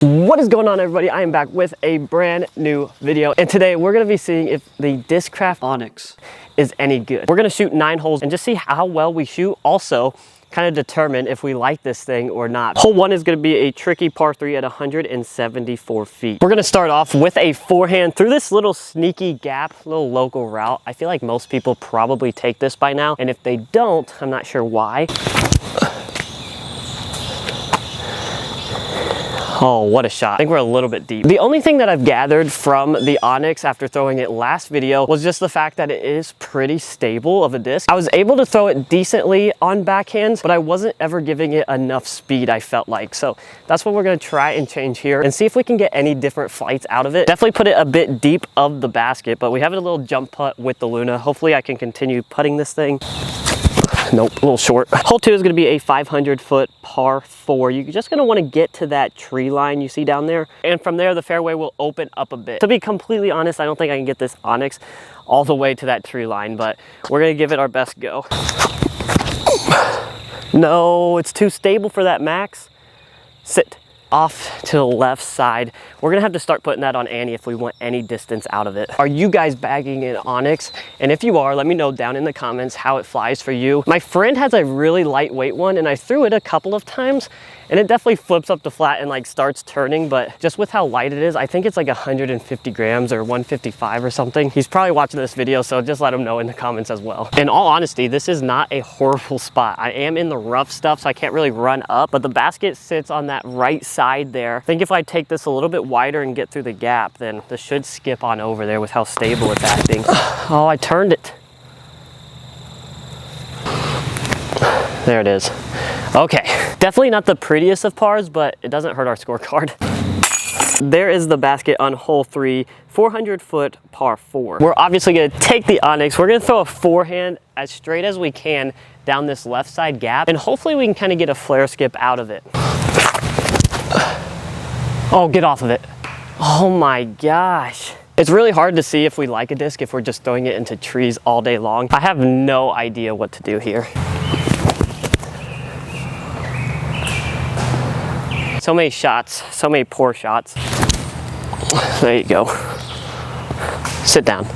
What is going on, everybody? I am back with a brand new video, and today we're going to be seeing if the Discraft Onyx is any good. We're going to shoot 9 holes and just see how well we shoot. Also kind of determine if we like this thing or not. Hole 1 is going to be a tricky par 3 at 174 feet. We're going to start off with a forehand through this little sneaky gap, little local route. I feel like most people probably take this by now, and if they don't, I'm not sure why. Oh, what a shot. I think we're a little bit deep. The only thing that I've gathered from the Onyx after throwing it last video was just the fact that it is pretty stable of a disc. I was able to throw it decently on backhands, but I wasn't ever giving it enough speed, I felt like. So that's what we're gonna try and change here and see if we can get any different flights out of it. Definitely put it a bit deep of the basket, but we have a little jump putt with the Luna. Hopefully I can continue putting this thing. Nope, a little short. Hole 2 is going to be a 500-foot par 4. You're just going to want to get to that tree line you see down there. And from there, the fairway will open up a bit. To be completely honest, I don't think I can get this Onyx all the way to that tree line, but we're going to give it our best go. No, it's too stable for that max. Sit. Off to the left side. We're gonna have to start putting that on Annie if we want any distance out of it. Are you guys bagging an Onyx? And if you are, let me know down in the comments how it flies for you. My friend has a really lightweight one, and I threw it a couple of times, and it definitely flips up the flat and like starts turning, but just with how light it is, I think it's like 150 grams or 155 or something. He's probably watching this video, so just let him know in the comments as well. In all honesty, this is not a horrible spot. I am in the rough stuff, so I can't really run up, but the basket sits on that right side there. I think if I take this a little bit wider and get through the gap, then this should skip on over there with how stable it's acting. Oh, I turned it. There it is. Okay, definitely not the prettiest of pars, but it doesn't hurt our scorecard. There is the basket on hole 3, 400-foot par 4. We're obviously gonna take the Onyx. We're gonna throw a forehand as straight as we can down this left side gap, and hopefully we can kind of get a flare skip out of it. Oh, get off of it. Oh my gosh. It's really hard to see if we like a disc if we're just throwing it into trees all day long. I have no idea what to do here. So many shots, so many poor shots. There you go. Sit down.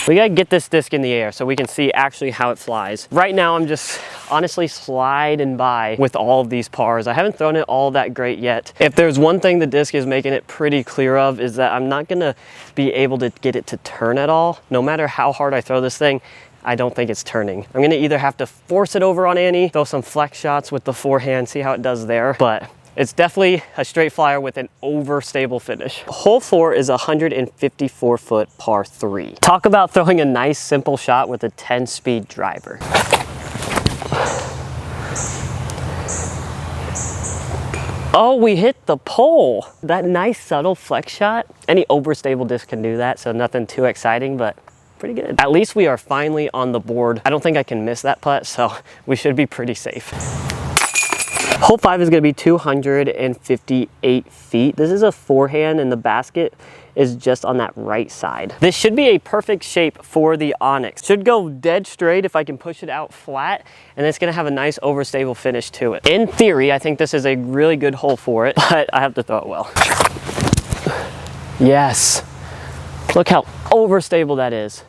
We gotta get this disc in the air so we can see actually how it flies. Right now, I'm just honestly sliding by with all of these pars. I haven't thrown it all that great yet. If there's one thing the disc is making it pretty clear of, is that I'm not gonna be able to get it to turn at all. No matter how hard I throw this thing, I don't think it's turning. I'm gonna either have to force it over on Annie, throw some flex shots with the forehand, see how it does there, but it's definitely a straight flyer with an overstable finish. Hole 4 is a 154-foot par 3. Talk about throwing a nice simple shot with a 10-speed driver. Oh, we hit the pole. That nice subtle flex shot. Any overstable disc can do that, so nothing too exciting, but pretty good. At least we are finally on the board. I don't think I can miss that putt, so we should be pretty safe. Hole 5 is gonna be 258 feet. This is a forehand and the basket is just on that right side. This should be a perfect shape for the Onyx. Should go dead straight if I can push it out flat, and it's gonna have a nice overstable finish to it. In theory, I think this is a really good hole for it, but I have to throw it well. Yes. Look how overstable that is.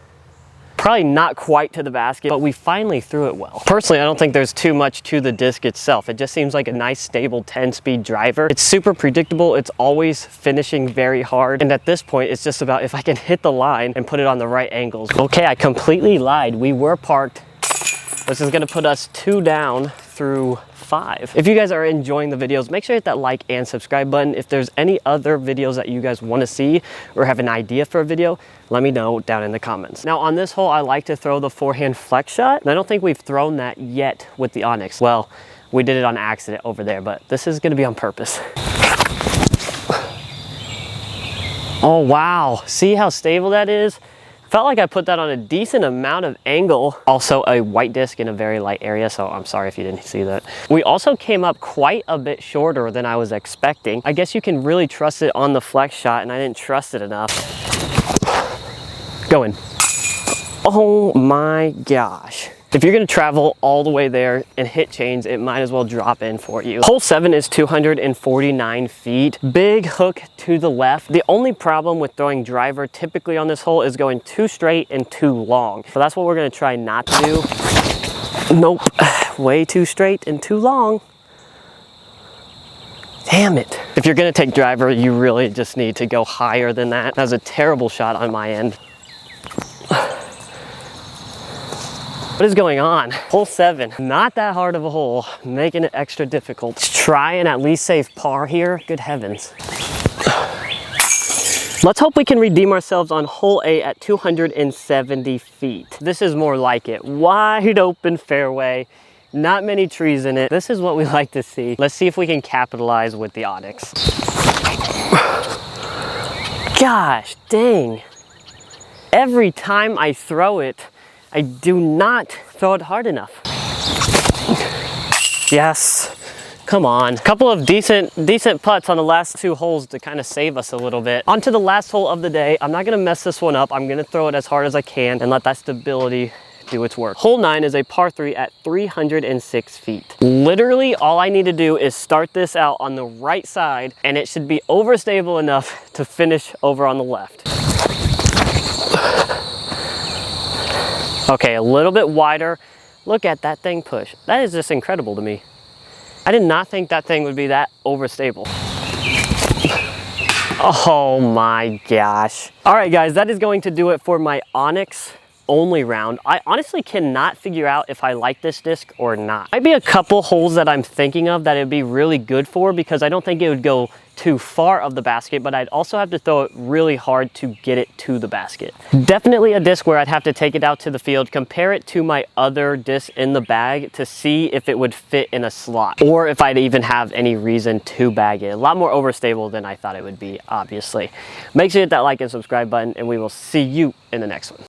Probably not quite to the basket, but we finally threw it well. Personally, I don't think there's too much to the disc itself. It just seems like a nice, stable 10-speed driver. It's super predictable. It's always finishing very hard. And at this point, it's just about if I can hit the line and put it on the right angles. Okay, I completely lied. We were parked. This is gonna put us 2 down through 5. If you guys are enjoying the videos, make sure to hit that like and subscribe button. If there's any other videos that you guys want to see or have an idea for a video, let me know down in the comments. Now on this hole, I like to throw the forehand flex shot, and I don't think we've thrown that yet with the Onyx. Well, we did it on accident over there, but this is gonna be on purpose. Oh wow, see how stable that is? Felt like I put that on a decent amount of angle. Also a white disc in a very light area, so I'm sorry if you didn't see that. We also came up quite a bit shorter than I was expecting. I guess you can really trust it on the flex shot, and I didn't trust it enough. Go in. Oh my gosh. If you're gonna travel all the way there and hit chains, it might as well drop in for you. Hole 7 is 249 feet. Big hook to the left. The only problem with throwing driver typically on this hole is going too straight and too long. So that's what we're gonna try not to do. Nope, way too straight and too long. Damn it. If you're gonna take driver, you really just need to go higher than that. That was a terrible shot on my end. What is going on? Hole 7, not that hard of a hole, making it extra difficult. Let's try and at least save par here. Good heavens. Let's hope we can redeem ourselves on hole 8 at 270 feet. This is more like it. Wide open fairway, not many trees in it. This is what we like to see. Let's see if we can capitalize with the Onyx. Gosh, dang. Every time I throw it, I do not throw it hard enough. Yes, come on. A couple of decent putts on the last 2 holes to kind of save us a little bit. On to the last hole of the day. I'm not gonna mess this one up. I'm gonna throw it as hard as I can and let that stability do its work. Hole 9 is a par 3 at 306 feet. Literally all I need to do is start this out on the right side and it should be overstable enough to finish over on the left. Okay, a little bit wider. Look at that thing push. That is just incredible to me. I did not think that thing would be that overstable. Oh my gosh. All right guys, that is going to do it for my Onyx only round. I honestly cannot figure out if I like this disc or not. Might be a couple holes that I'm thinking of that it'd be really good for because I don't think it would go too far of the basket, but I'd also have to throw it really hard to get it to the basket. Definitely a disc where I'd have to take it out to the field, compare it to my other disc in the bag to see if it would fit in a slot or if I'd even have any reason to bag it. A lot more overstable than I thought it would be, obviously. Make sure you hit that like and subscribe button and we will see you in the next one.